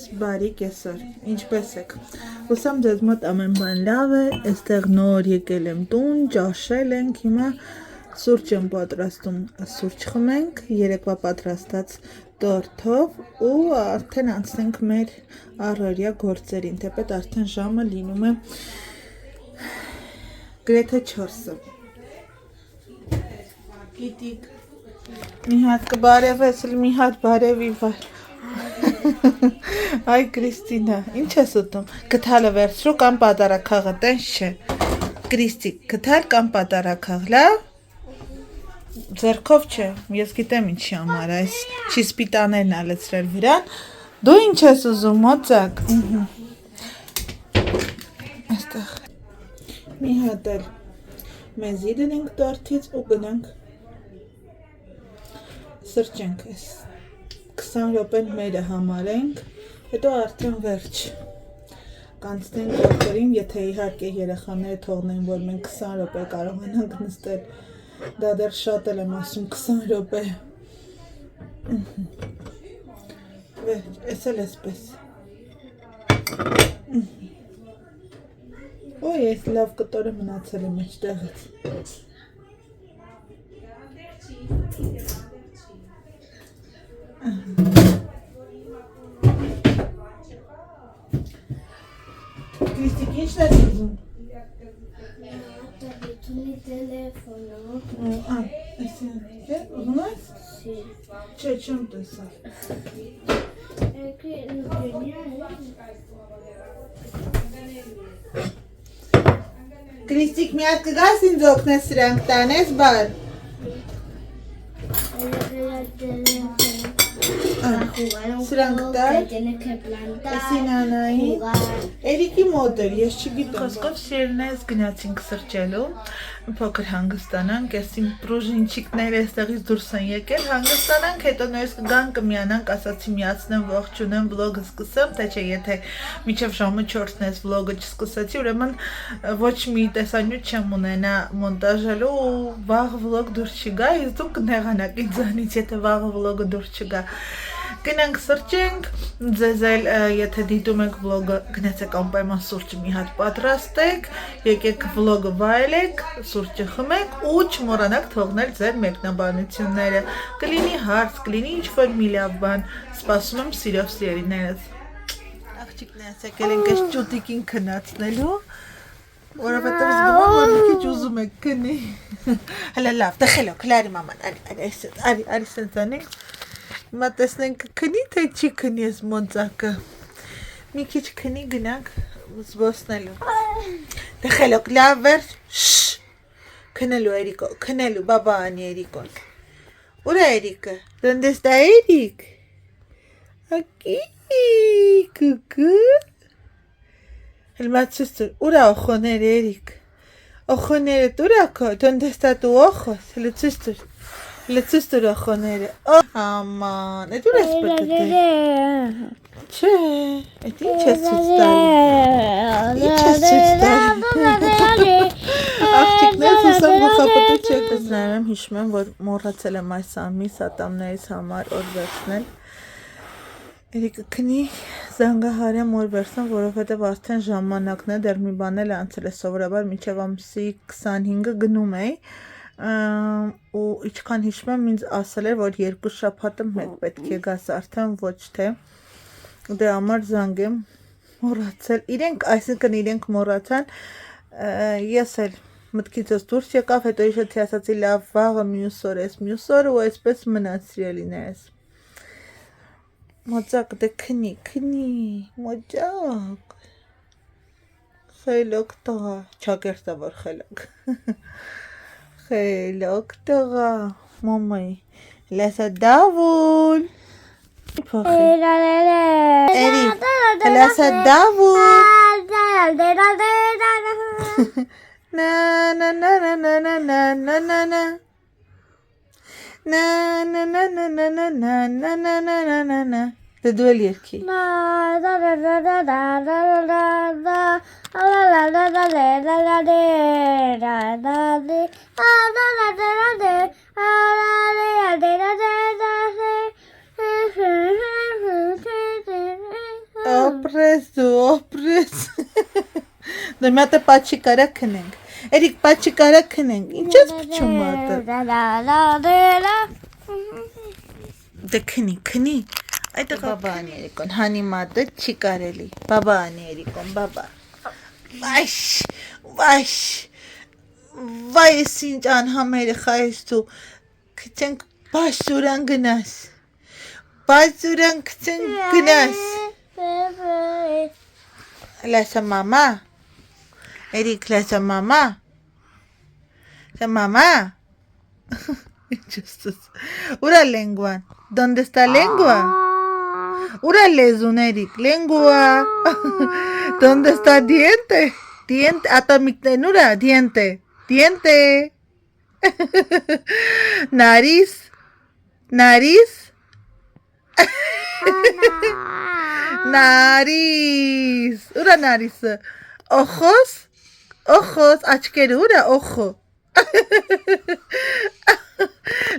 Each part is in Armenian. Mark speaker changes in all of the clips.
Speaker 1: ձեզ բարի կեսօր, ինչպես եք, հուսամ ձեզ մոտ ամեն բան լավ է, այստեղ նոր եկել եմ տուն, ճաշել ենք, հիմա սուրճ եմ պատրաստում, սուրճ խմենք, երեկվա պատրաստած տորթով ու արդեն անցնենք մեր առօրյա գործերին, թեպետ արդեն ժամը լինում է գրեթե 4-ը, գիտիկ, մի հատ կբարևես, մի հատ բարևի վար, այ Կրիստինա, ինչ ես ուտում, գթալը վերցրու կամ պատարակաղը, տենց չէ, Կրիստիկ, գթալ կամ պատարակաղ, լավ, ձեռքով չէ, ես գիտեմ ինչի համար, այս չի սպիտաներն ալեցրել վրան, դու ինչ ես ուզում, մոծակ, այստեղ, մի հատ էլ մեզի դնենք տորթից ու գնանք սրճենք, 20 րոպեն մերը համարենք, հետո արդեն վերջ, կանցնենք գործերին, եթե իհարկե երեխաները թողնեն, որ մենք 20 րոպե կարողանանք նստել, դա դեռ շատ եմ ասում 20 րոպե, վերջ, ես էլ էսպես, ոյ, ես լավ կտորը մնացել եմ իջտեղից, Կրիստիկ, ինչն ես ուզում?
Speaker 2: Տաբիտունի տելեվոնը
Speaker 1: ուզում ես? Չէ, չեմ տեսավ Կրիստիկ, մի հատ կգաս ինձ օգնես սրանք տանես բար Սրանք տար, սինանայի, Էրիկի մոտ էր, ես չգիտեմ Խոսքով սիրելիներս գնացինք սրճելու, փոքր հանգստանանք, ես իմ պրուժինչիկները այստեղից դուրս են եկել, հանգստանանք, հետո նորից կգան կմիանանք, ասացի միացնեմ, ողջունեմ, վլոգը սկսեմ, թե չէ եթե մինչև ժամը 4-ն ես վլոգը չսկսեցի, ուրեմն ոչ մի տեսանյութ չեմ ունենա մոնտաժելու ու վաղ վլոգ դուրս չգա, իսկ դուք կնեղանաք ինձանից, եթե վաղը վլոգը դուրս չգա Գնանք սրճենք, ձեզ էլ եթե դիտում եք վլոգը գնացեք անպայման սուրճը մի հատ պատրաստեք, եկեք վլոգը վայելեք, սուրճը խմեք ու չմոռանաք թողնել ձեր մեկնաբանությունները, կլինի հարց, կլինի ինչ-որ մի լավ բան, սպասում եմ սիրով սիրելիներս Աղջիկներս եկել ենք այս ճուտիկին քնացնելու, որովհետև զգում եմ, որ մի քիչ ուզում եք քնի, հələ լավ, տխելով, քլարի մաման, արի սենց անենք Հիմա տեսնենք քնի, թե չի քնի ես մոնծակը, մի քիչ քնի գնանք զբոսնելու, տխելով, լավ վերջ, քնելու Էրիկո, քնելու, բաբա անի Էրիկոն, ուր է Էրիկը, դոնդե ստա Էրիկ, ակի, կուկու, հլմացուստուր, ուր է օխոները Էրիկ, օխոները տուր է քո, դոնդե ստա տու օխոս, հլցուստուր, Լծուստուր օխոները, աման, էդ ուր ես պտտել, չէ, էդ ինչ ես ծուց տալի, ինչ ես ծուց տալի, աղջիկներս ուսամ գուխապտու չեք դզնայում եմ, հիշում եմ, որ մոռացել եմ այս ամիս ատամներիս համար օր վերցնել, Էրիկը քնի զանգահարեմ օր վերցնեմ, որովհետև արդեն ժամանակն է, դեռ մի բան էլ անցել է սովորաբար, մինչև ամսի 25-ը գնում էի, ու իչքան հիշում եմ ինձ ասել էր, որ 2 շաբաթը մեկ պետք է գաս արդեն ոչ թե դե համար զանգեմ մոռացել այսինքն իրենք մոռացան ես էլ մտքիցս դուրս եկավ հետո իշեցի ասացի լավ վաղը մյուս օրը ու այսպես մնաց սիրելիներս մոծակ դե քնի մոջակ խելոք տղա չակերտա որ խելոք Խելոք տղա, մամայի, լեսա դավուլ, Էրիկ, լեսա դավուլ, նա, դե դու էլ երկի Ապրես դու, ապրես։ Դե մատը պաչի կարա քնենք։ Էրիկ պաչի կարա քնենք։ Ինչ ես փչում մատը։ Դե քնի։ Այդ բաբանի Էրիկոն, հանի մատը չի կարելի։ Բաբանի Էրիկոն, բաբա։ Վայ, ինչ անհամերը խայս դու։ Քցենք բասուրան գնաս։ Բասուրան քցենք գնաս։ Լասա մամա։ Էրիկ, լասա մամա։ Մամá. Ura lengua. ¿Dónde está lengua? Ura lezun, Eric. Lengua. ¿Dónde está diente? Diente. Atamiktenura. Diente. Diente. Nariz. Nariz. Nariz. Ura nariz. Ojos. Ojos. Achkeru. Ura ojo.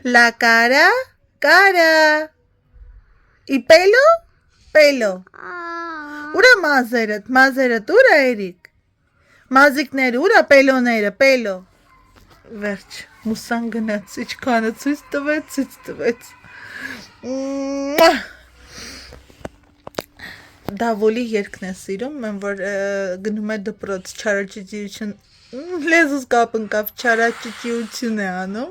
Speaker 1: La cara, cara. ¿Y pelo? Pelo. Ura mazeret, ura Eric. Mazikner, ura pelonera, pelo. Verç, musangınat, hiç kanat, süstıvet. Davoli yerkն է սիրում, mən որ գնում է դպրոց չարաճճիություն լեզուս կապնկավ չարաճճիություն է անում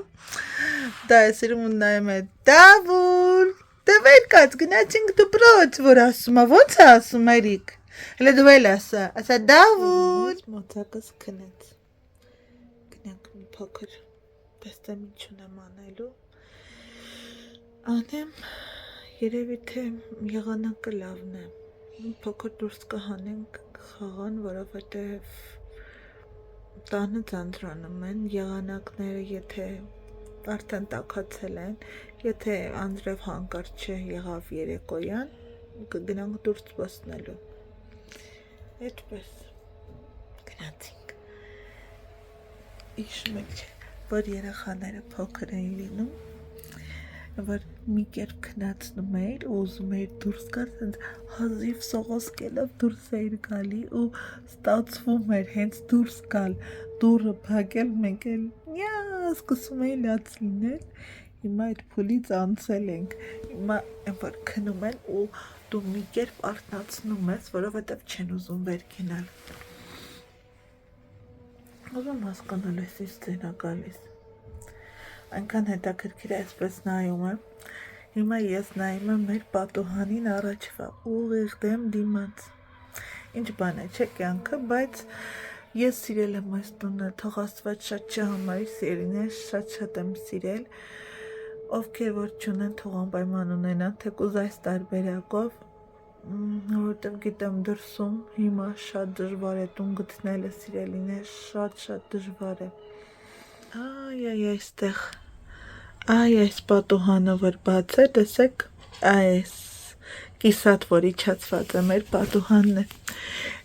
Speaker 1: դա է սիրում ու նայում է Դավուլ դե վեր կաց գնացինք դպրոց որ ասում է ոնց է ասում Էրիկ հələ դու էլ ասա Դավուլ մոծակս քնեց գնանք մի փոքր տեսնեմ ինչ ունեմ անելու անեմ երևի թե եղանակը լավն է փոքր դուրս կհանենք խաղան, որովհետև տանը ձանձրանում են եղանակները, եթե արդեն տաքացել են, եթե անձրև հանկարծ չեղավ երեկոյան, կգնանք դուրս սպասնելու։ Այդպես գնացինք։ Հիշում եք չէ, որ երեխաները փոքր էին լինում, որ մի կերպ քնացնում էր ու ուզում էր դուրս գալ, հենց հազիվ սողոսկելով դուրս էր գալի ու ստացվում էր հենց դուրս գալ, դուռը փակել, մենք էլ սկսում էի լաց լինել, հիմա այդ փուլից անցել ենք, հիմա որ քնում են ու դու մի կերպ արթնացնում ես, որովհետև չեն ուզում վեր կենալ։ Ուզում հասկանալ ես ինչ ձեն է գալիս։ Այնքան հետաքրքիր է այսպես նայում եմ, հիմա ես նայում եմ մեր պատուհանին առաջվա, ուղիղ դեմ դիմաց, ինչ բան է չէ կյանքը, բայց ես սիրել եմ այս տունը, թող Աստված շատ չհամարի սիրին է, շատ եմ սիրել, ովքեր որ չունեն թող անպայման ունենան, թեկուզ այս տարբերակով, որովհետև գիտեմ դրսում հիմա շատ դժվար է տուն գտնելը սիրելիներ, շատ դժվար է։ Այստեղ, այս պատուհանը որ բաց է, տեսեք, այս կիսատ որ իջացված է մեր պատուհանն է,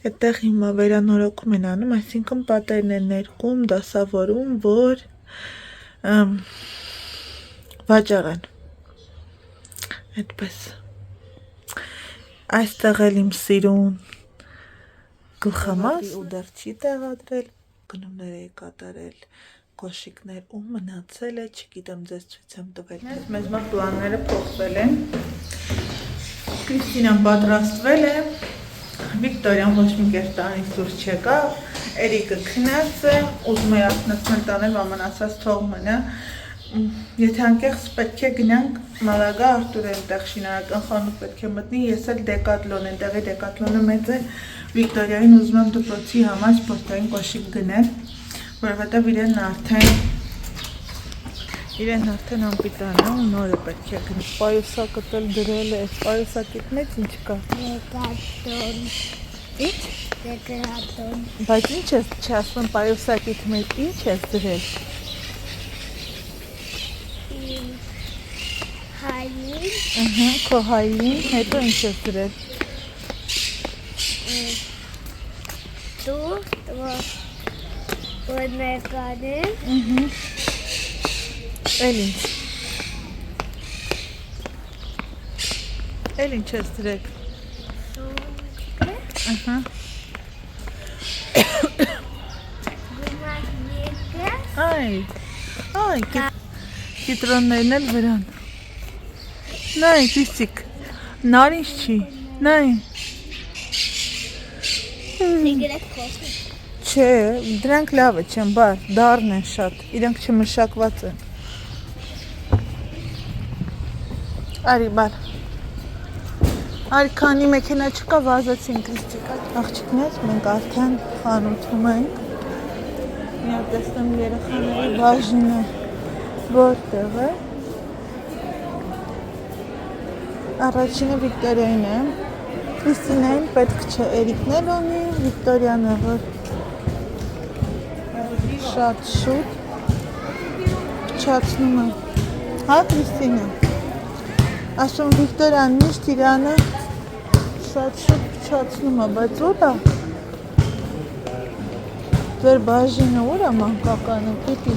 Speaker 1: այդտեղ հիմա վերանորոգում են անում, այսինքն պատերն են ներկում, դասավորում, որ վաճառեն, այդպես, այստեղ էլ իմ սիրուն գլխամաս ու դեռ չի տեղադրել, գնումներ էի կատարել, կոշիկներ ու մնացել է, չգիտեմ ձեզ ցույց եմ տվել։ Մեզ մոտ պլանները փոխվել են։ Կրիստինան պատրաստվել է, Վիկտորիան ոչ մի կերպ տանից դուրս չեկավ, Էրիկը քնած է, ուզում է արթնացնել տանել, մաման ասաց թող մնա։ Եթե անկեղծ պետք է գնանք Մալագա Արտուր այնտեղ շինարական խանութ պետք է մտնի, ես էլ Դեկատլոն, այնտեղի Դեկատլոնը մեծ է, Վիկտորիային ուզում եմ դպրոցի համար սպորտային կոշիկ գնել, որովհետև իրեն արդեն անպիտան է ու նորը պետք է գնի, պայուսակը տել դրել է, պայուսակիտ մեծ ինչ կա։
Speaker 2: Դեկատլոն։
Speaker 1: Ինչ։
Speaker 2: Դեկատլոն։
Speaker 1: Բայց ինչ ես չասում պայուսակիտ մեծ ինչ ես դրել։
Speaker 2: Հային։
Speaker 1: Քո հային, հետո ինչ ես դրել։
Speaker 2: Դու որ ներկանեն։
Speaker 1: Էլ ինչ։ Էլ ինչ ես դրել։ Ահա։ Ay, կիտրոններն էլ վրան։ Նայ, Կիսիկ, նարինչ չի, նայ։ Չէ, դրանք լավը չեն, բար, դառն են շատ, իրենք չմշակված են։ Արի, բար։ Արի, քանի մեքենա չկա, վազեցին Կրիստիկա։ Աղջիկներ, մենք արդեն խանութում ենք։ Միա տեսնեմ երեխաների բաժինը որտեղ է։ Առաջինը Վիկտորիային է։ Կրիստինային պետք չէ, Էրիկն էլ ունի, Վիկտորիան է, որ շատ շուտ փչացնում է։ Հա, Կրիստինա։ Ասում Վիկտորիան միշտ իրանը շատ շուտ փչացնում է, բայց ուր է։ Ձեր բաժինը ուր է մանկականը, պիտի։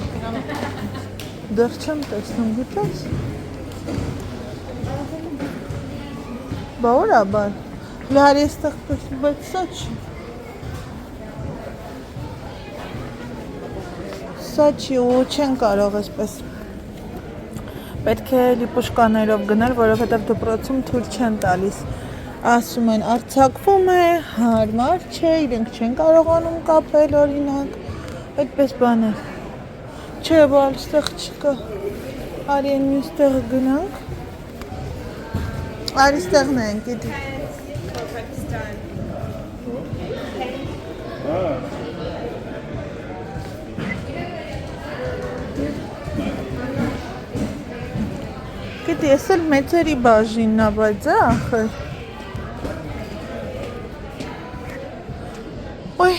Speaker 1: Դեռ չեմ տեսնում, գիտես։ Բա ուր է բար։ Լարի էստեղ տեսնում, բայց սա չի։ Սա չի ու չեն կարող այսպես։ Պետք է լիպուշկաներով գնել, որովհետև դպրոցում թույլ չեն տալիս։ Ասում են արձակվում է, հարմար չէ, իրենք չեն կարողանում կապել օրինակ, այդպես բաներ։ Չէ, բալ ստեղ չկա, արի են մյուս տեղը գնանք, արի ստեղն ենք, իդի։ Գիտի, ես էլ մեծերի բաժինն է, բայց է ախր։ Ոյ,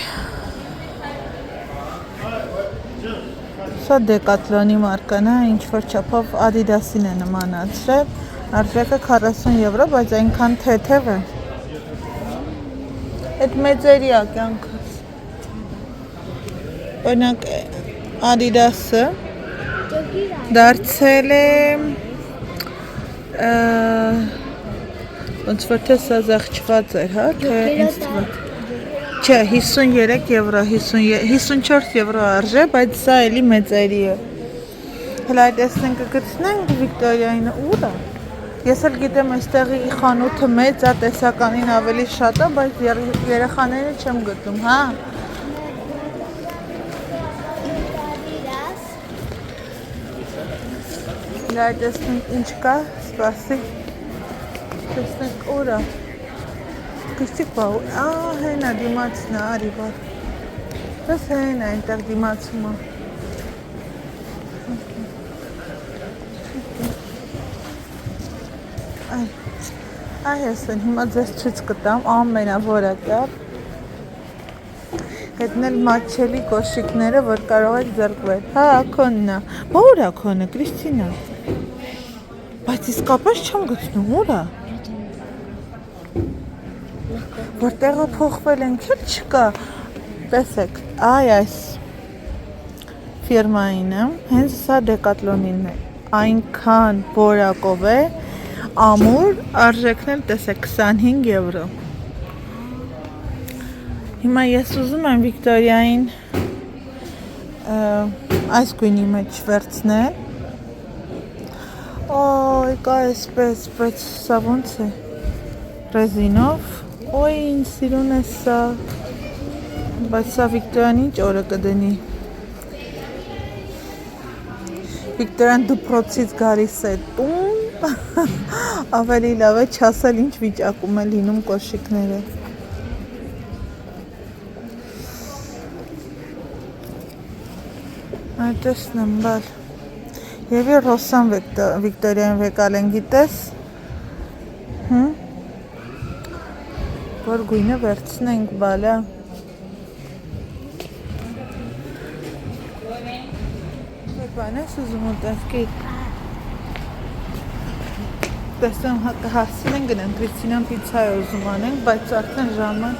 Speaker 1: սա դեկատլոնի մարկան է, ինչ-որ չափով Adidas-ին է նմանացրել, արժեքը 40 եվրո, բայց այնքան թեթև է։ Այդ մեծերի է կյանքս։ Օրինակ Adidas-ը դարձել է ոնց որ թե սա զեղչված էր, հա, թե ինձ թվաց։ Չէ, 53 եվրո, 54 եվրո արժե, բայց սա էլի մեծերի է։ Հələ այդ տեսնենք կգտնենք Վիկտորիային ուր է։ Ես էլ գիտեմ այստեղի խանութը մեծ է, տեսականին ավելի շատ է, բայց երեխաները չեմ գտնում, հա։ Հələ այդ տեսնենք ինչ կա, սպասի։ Տեսնենք ուր է։ Կրտիկ բա, հեն է դիմացն է, արի բար։ Պես հեն է այնտեղ դիմացում է։ Այ հեսեն, հիմա ձեզ չուց կտամ, ամենավորակյալ։ Հետնել մատչելի կոշիկները, որ կարող եք ձեռքվել։ Հա, ակոնն է։ Բա ուր է ակոնը, Կրիստինա։ Բայց իսկապես չեմ գտնում, ուր է։ Որտեղը փոխվել ենք էլ չկա, տեսեք, այ այս ֆիրմային է, հենց սա դեկատլոնին է, այնքան որակով է, ամուր, արժեքն էլ տեսեք 25 եվրո։ Հիմա ես ուզում եմ Վիկտորիային այս գույնի մեջ վերցնել, օй, կա այսպես, բայց սա ոնց է, ռեզինով, Ոյ, ինձ սիրուն է սա, բայց սա Վիկտորիան ինչ օրը կդնի։ Վիկտորիան դպրոցից գալիս է տուն, ավելի լավ է չասել ինչ վիճակում է լինում կոշիկները։ Այդ տեսնեմ, բալ։ Եվ Ռոսան Վիկտորիան վեկալ են գիտես։ Որ գույնը վերցնենք բալա։ Բան ես ուզում ուտեսկի։ Տեսնեմ հասցնեն գնենք, Կրիստինան պիցա է ուզում անենք, բայց արդեն ժամը։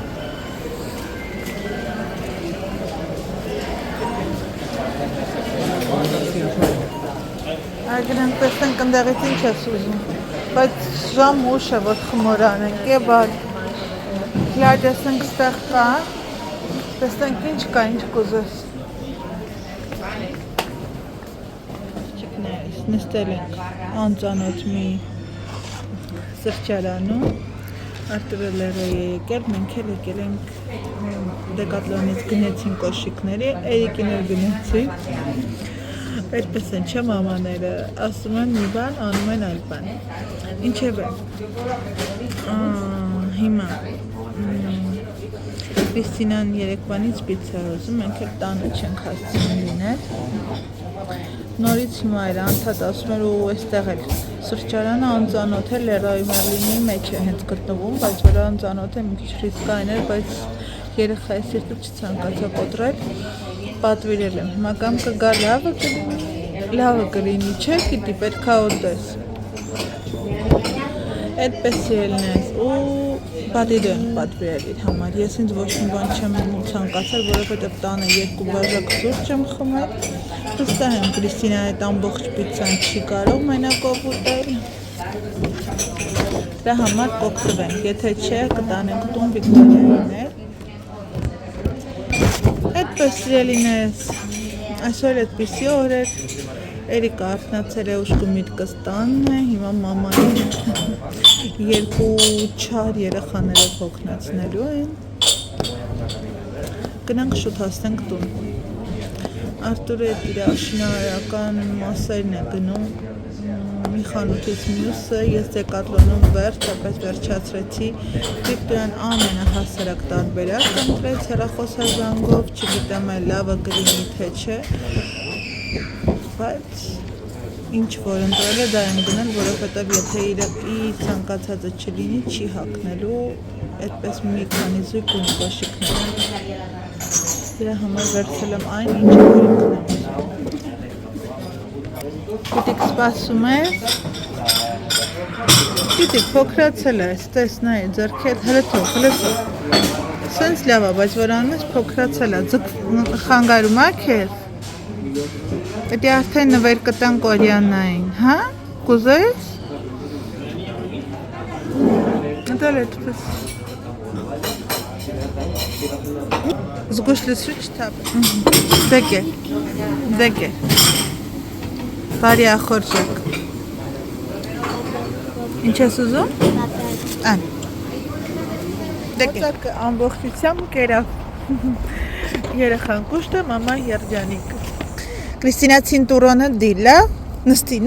Speaker 1: Այ գնենք տեսնենք ընդեղից ինչ ես ուզում, բայց ժամ ուշ է, որ խմոր անենք, է բալ։ Լաջասենք ստեղ կա, տեսնենք ինչ կա, ինչ կուզես։ Չիկներս, նստել ենք անծանոթ մի սրճարանում, Արտուրը Լերոյ է եկել, մենք էլ եկել ենք Դեկատլոնից գնեցին կոշիկների, Էրիկին էլ գնեցին։ Այդպես են չէ մամաները, ասում են մի բան, անում են այլ բան։ Ինչևէ, հիմա Քրիստինան երեկվանից պիցցա ուզում, մենք էլ տանը չենք հասցնում լինել։ Նորից հիմա էր անդադ ասում էր ու այստեղ էլ սրճարանը անծանոթ է Լերոյ Մերլինի մեջ է հենց գտնվում, բայց որ անծանոթ է մի քիչ ռիսկային էր, բայց երեխայի սիրտը չցանկացա կոտրել, պատվիրել եմ։ Հիմա կամ կգա լավը կլինի, չէ՞ գիտի, պետքա ուտես։ Այդպես ելնես ու պատիդո եմ պատվիրել իր համար։ Ես ինձ ոչ մի բան չեմ ցանկացել, որովհետև տանը 2 բաժակ սուրճ եմ խմել։ Վստահ եմ Քրիստինան այդ ամբողջ պիցցան չի կարող մենակով ուտել։ Դրա համար կօգտվենք, եթե չէ կտանենք տուն Վիկտորիային էլ։ Այդպես սիրելիներս, այսօր այդպիսի օր էր, Էրիկը արթնացել է ուշքի միտքս տանն է, հիմա մամային 2 չար երեխաներով հոգնեցնելու են։ Գնանք շուտ հասնենք տուն։ Արտուրը իր շինարարական մասերն է գնում մի խանութից մյուսը, ես Դեկատլոնում վերջ, ապēc վերջացրեցի, Վիկտորիան ամենահասարակ տարբերակ ընտրեց հեռախոսազանգով, չգիտեմ այլ լավը կլինի թե չէ, բայց ինչ որ ընտրել է դա եմ գնել, որովհետև եթե իր ցանկացածը չլինի, չի հագնելու, այդպես մի քանի զույգ ու կոշիկներ։ Դրա համար վերցրել եմ այն, ինչը որ ինքն եմ։ Գիտիք սպասում ես։ Գիտիք փոքրացել է, ստես նայ, ձեռքեդ հլթող։ Սենց լավ է, բայց որ անում ես փոքրացել է, խանգարում է քեզ։ Պետք է արդեն նվեր կտան կորեանային, հա? Կուզես։ Դա այդպես։ Զգուշ լսրիչ թափ։ Դեկե։ Բարի ախորժակ։ Ինչ ես ուզում։ Ան։ Դեկե։ Ամբողջությամբ կերավ։ Երեխան կուշտը, մամա երջանիկ։ Քրիստինա ցինտուրոնը դիլա, նստի։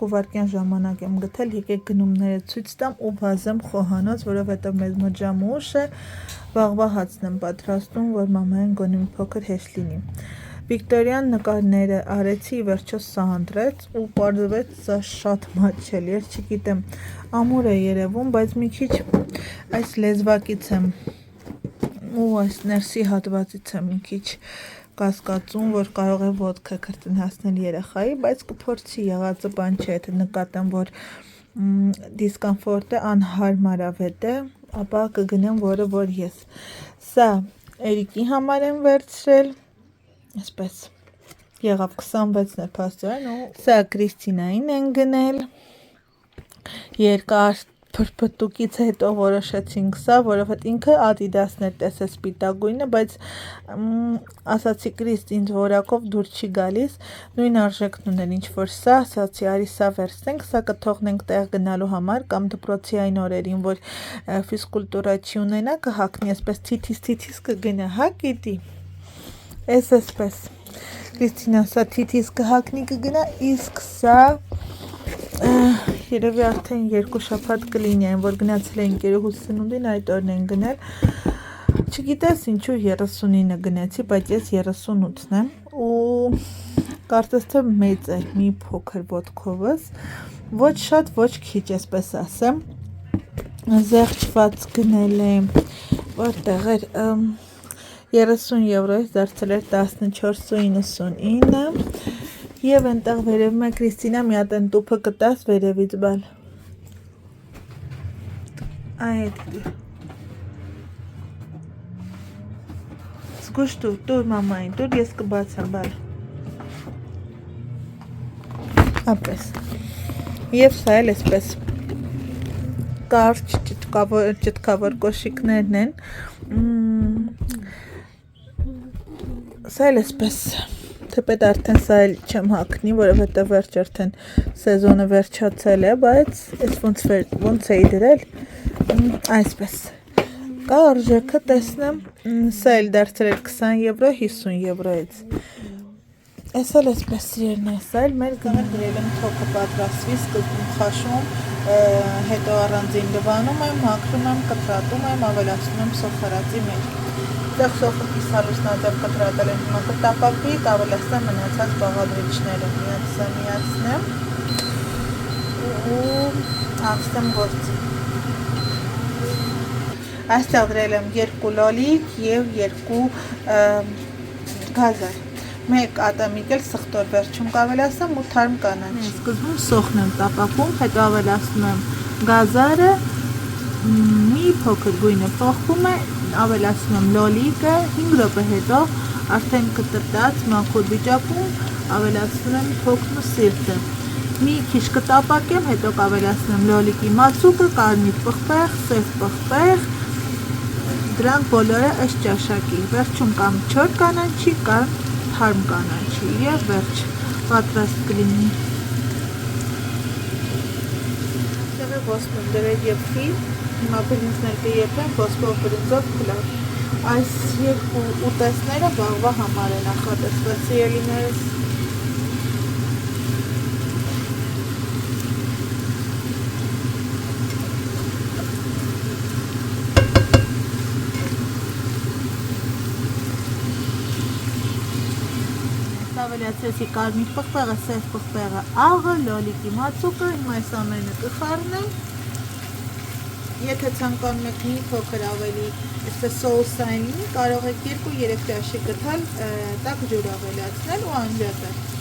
Speaker 1: Վարկյան ժամանակ եմ գտել, եկեք գնումները ցույց տամ ու վազեմ խոհանոց, որովհետև մեզ մոտ ժամը ուշ է, վաղվա հացն եմ պատրաստում, որ մամային գոնի մի փոքր հեշտ լինի։ Վիկտորիան նկարները արեցի, վերջո սա ընտրեց ու պարզվեց սա շատ մատչելի էր, չգիտեմ, ամուր է երևում, բայց մի քիչ այս լեզվակից եմ ու այս ներսի հատվածից եմ մի քիչ կասկածում, որ կարող է ոտքը քրտնասնել երեխայի, բայց կփորձի եղածը բան չէ, եթե նկատեմ, որ դիսկոմֆորտը անհարմարավետ է, ապա կգնեմ որը որ ես։ Սա Էրիկի համար եմ վերցրել, այսպես եղավ 26-ն է փաստորեն ու սա Քրիստինային են գնել, երկար փրփտուկից հետո որոշեցինք սա, որովհետև ինքը Adidas-ն է տեսել սպիտակույնը, բայց ասացի Քրիստ ինձ որակով դուր չի գալիս, նույն արժեքն ուներ ինչ որ սա, ասացի արի սա վերցնենք, սա կթողնենք տեղ գնալու համար կամ դպրոցի այն օրերին, որ ֆիզկուլտուրա չի ունենա, կհակնի այսպես թիթիս կգնա, հա գիտի։ Այսպես Քրիստինա սա թիթիս կհակնի կգնա, իսկ սա երևի արդեն 2 շաբաթ կլինի այն, որ գնացել էին գերուհուս սնունդին, այդ օրն են գնել, չգիտես ինչու 39-ը գնեցի, բայց ես 38-ն եմ ու կարծես թե մեծ է մի փոքր ոտքովս, ոչ շատ, ոչ քիչ, այսպես ասեմ, զեղչված գնել եմ, որտեղ էր 30 եվրոյից դարձել էր 14.99 Եվ այնտեղ վերևում է Կրիստինա մի հատ են տուփը կտած վերևից բալ։ Այդ Զգուշ տուր մամային, տուր ես կբացեմ բալ։ Ապրես։ Եվ սա էլ այսպես կարճ ճտկավոր կոշիկներն են։ Սա էլ այսպես թեպետ արդեն սա էլ չեմ հագնի, որովհետև վերջ արդեն սեզոնը վերջացել է, բայց այս ոնց էի դրել, այսպես։ Կա արժեքը տեսնեմ, սա էլ դարձել էր 20 եվրո 50 եվրոից։ Այս էլ այսպես սիրերն է, սա էլ մեր գնել գրել եմ թոքը պատրաստվի, սկզբում խաշում, հետո առանձին լվանում եմ, հագնում եմ, կտրատում եմ, ավելացնում եմ սոխարածի մեջ։ Այդտեղ սոխը կիսալուսնաձև կտրատել եմ, հիմա կտապակվի, կավելացնեմ մնացած բաղադրիչները, միացնեմ ու աղստեմ գործի։ Այստեղ դրել եմ 2 լոլիկ և 2 գազար։ Մեկ ատամիկ էլ սխտոր վերջում կավելացնեմ ու թարմ կանաչ։ Սկզբում սոխն եմ տապակում, հետո ավելացնում եմ գազարը, մի փոքր գույնը փոխվում է, ավելացնում եմ լոլիկը, 5 րոպե հետո արդեն կտրտած մաքուր վիճակում ավելացնում եմ թոքն ու սիրտը։ Մի քիչ կտապակեմ, հետո կավելացնեմ լոլիկի մածուկը, կարմիր պղպեղ, սև պղպեղ, դրանք բոլորը ըստ ճաշակի։ Վերջում կամ չոր կանաչի, կամ թարմ կանաչի և վերջ պատրաստ կլինի։ Այստեղ է ոսպում դրել եփվի, հիմա բրինձներ կեփեմ ոսպով բրինձով փլավ։ Այս երկու ուտեստները վաղվա համար են նախատեսված սիրելիներս։ Ավելացրեցի կարմիր պղպեղը, սև պղպեղը, աղը, լոլիկի մածուկը, հիմա այս ամենը կխառնեմ։ Եթե ցանկանում եք մի փոքր ավելի սոուսային լինի, կարող եք 2-3 ճաշի գտալ տաք ջուր ավելացնել ու անջատել։